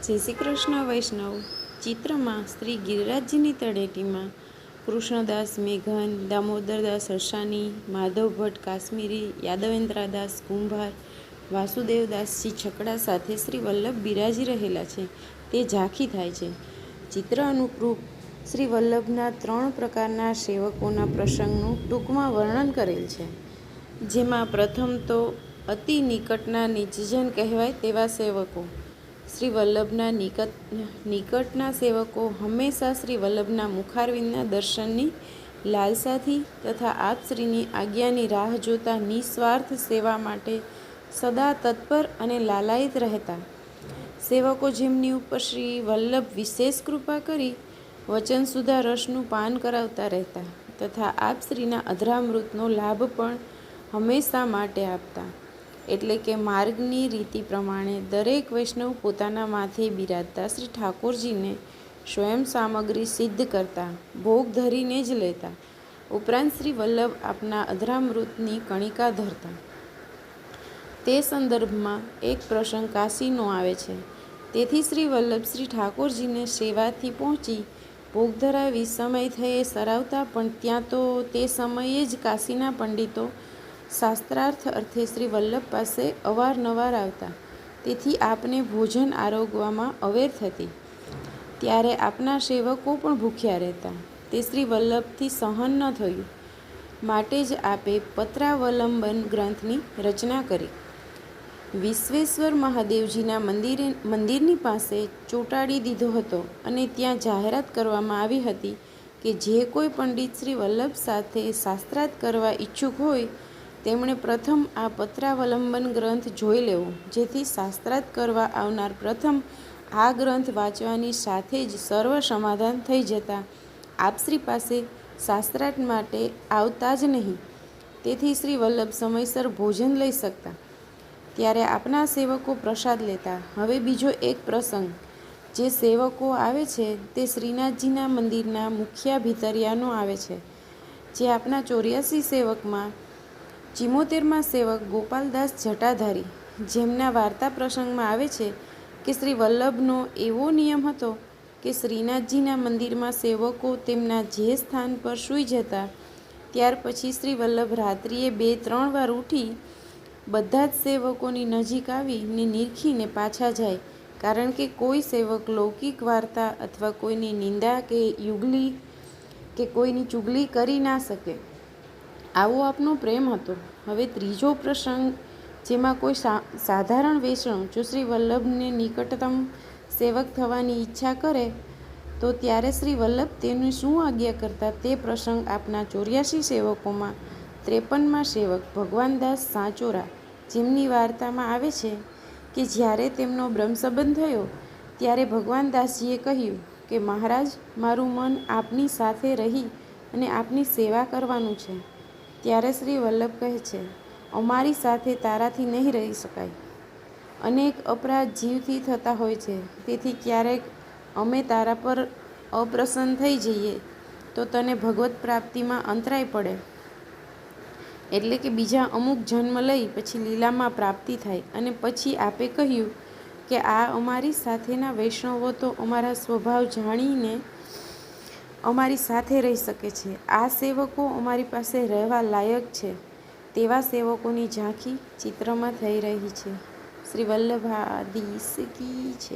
જય શ્રી કૃષ્ણ વૈષ્ણવ ચિત્રમાં શ્રી ગિરિરાજજીની તળેટીમાં કૃષ્ણદાસ મેઘન, દામોદરદાસ હર્ષાની, માધવ ભટ્ટ કાશ્મીરી, યાદવેન્દ્રદાસ કુંભાર, વાસુદેવદાસજી છકડા સાથે શ્રી વલ્લભ બિરાજી રહેલા છે તે ઝાંખી થાય છે. ચિત્ર અનુરૂપ શ્રી વલ્લભના 3 પ્રકારના સેવકોના પ્રસંગનું ટૂંકમાં વર્ણન કરેલ છે. જેમાં પ્રથમ તો અતિ નિકટના નિજજન કહેવાય તેવા સેવકો. શ્રી વલ્લભના નિકટના સેવકો હંમેશા શ્રી વલ્લભના મુખારવિંદના દર્શનની લાલસાથી તથા આપશ્રીની આજ્ઞાની રાહ જોતા નિસ્વાર્થ સેવા માટે સદા તત્પર અને લાલાયિત રહેતા. સેવકો જેમની ઉપર શ્રી વલ્લભ વિશેષ કૃપા કરી વચનસુધા રસનું પાન કરાવતા રહેતા તથા આપશ્રીના અધરામૃતનો લાભ પણ હંમેશા માટે આપતા. એટલે કે માર્ગની રીતિ પ્રમાણે દરેક વૈષ્ણવ પોતાના માથે બિરાજતા શ્રી ઠાકોરજીને સ્વયં સામગ્રી સિદ્ધ કરતા, ભોગ ધરીને જ લેતા. ઉપરાંત શ્રી વલ્લભ આપના અધરામૃતની કણિકા ધરતા. તે સંદર્ભમાં એક પ્રસંગ કાશીનો આવે છે. તેથી શ્રી વલ્લભ શ્રી ઠાકોરજીને સેવાથી પહોંચી ભોગ ધરાવી સમય થયે સરાવતા, પણ ત્યાં તો તે સમયે જ કાશીના પંડિતો શાસ્ત્રાર્થ અર્થે શ્રી વલ્લભ પાસે અવારનવાર આવતા. તેથી આપને ભોજન આરોગવામાં અવેર થતી. ત્યારે આપના સેવકો પણ ભૂખ્યા રહેતા. તે શ્રી વલ્લભથી સહન ન થયું, માટે જ આપે પત્રાવલંબન ગ્રંથની રચના કરી. વિશ્વેશ્વર મહાદેવજીના મંદિરની પાસે ચોંટાડી દીધો હતો અને ત્યાં જાહેરાત કરવામાં આવી હતી કે જે કોઈ પંડિત શ્રી વલ્લભ સાથે શાસ્ત્રાર્થ કરવા ઈચ્છુક હોય તેમણે પ્રથમ આ પત્રાવલંબન ગ્રંથ જોઈ લેવો, જેથી શાસ્ત્રાર્થ કરવા આવનાર પ્રથમ આ ગ્રંથ વાંચવાની સાથે જ સર્વ સમાધાન થઈ જતા આપશ્રી પાસે શાસ્ત્રાર્થ માટે આવતા જ નહીં. તેથી શ્રી વલ્લભ સમયસર ભોજન લઈ શકતા. ત્યારે આપના સેવકો પ્રસાદ લેતા. હવે બીજો એક પ્રસંગ. જે સેવકો આવે છે તે શ્રીનાથજીના મંદિરના મુખ્ય ભીતરિયાનો આવે છે. જે આપના 84 સેવકમાં 74મા સેવક ગોપાલદાસ જટાધારી, જેમના વાર્તા પ્રસંગમાં આવે છે કે શ્રી વલ્લભનો એવો નિયમ હતો કે શ્રીનાથજીના મંદિરમાં સેવકો તેમના જે સ્થાન પર સૂઈ જતા, ત્યાર પછી શ્રી વલ્લભ રાત્રિએ 2-3 વાર ઉઠી બધા જ સેવકોની નજીક આવીને નીરખીને પાછા જાય. કારણ કે કોઈ સેવક લૌકિક વાર્તા અથવા કોઈની નિંદા કે યુગલી કે કોઈની ચુગલી કરી ના શકે. આવો આપનો પ્રેમ હતો. હવે ત્રીજો પ્રસંગ, જેમાં કોઈ સાધારણ વૈષ્ણવ જો શ્રી વલ્લભને નિકટતમ સેવક થવાની ઈચ્છા કરે તો ત્યારે શ્રી વલ્લભ તેની શું આજ્ઞા કરતા તે પ્રસંગ આપના 84 સેવકોમાં 53મા સેવક ભગવાનદાસ સાંચોરા, જેમની વાર્તામાં આવે છે કે જ્યારે તેમનો બ્રહ્મસંબંધ થયો ત્યારે ભગવાનદાસજીએ કહ્યું કે મહારાજ, મારું મન આપની સાથે રહી અને આપની સેવા કરવાનું છે. ત્યારે શ્રી વલ્લભ કહે છે, અમારી સાથે તારાથી નહીં રહી શકાય. અનેક અપરાધ જીવથી થતા હોય છે, તેથી ક્યારેક અમે તારા પર અપ્રસન્ન થઈ જઈએ તો તને ભગવત પ્રાપ્તિમાં અંતરાય પડે. એટલે કે બીજા અમુક જન્મ લઈ પછી લીલામાં પ્રાપ્તિ થાય. અને પછી આપે કહ્યું કે આ અમારી સાથેના વૈષ્ણવો તો અમારા સ્વભાવ જાણીને અમારી સાથે રહી શકે છે. આ સેવકો અમારી પાસે રહેવા લાયક છે. તેવા સેવકોની ઝાંખી ચિત્રમાં થઈ રહી છે. શ્રી વલ્લભાધીશ કી જય.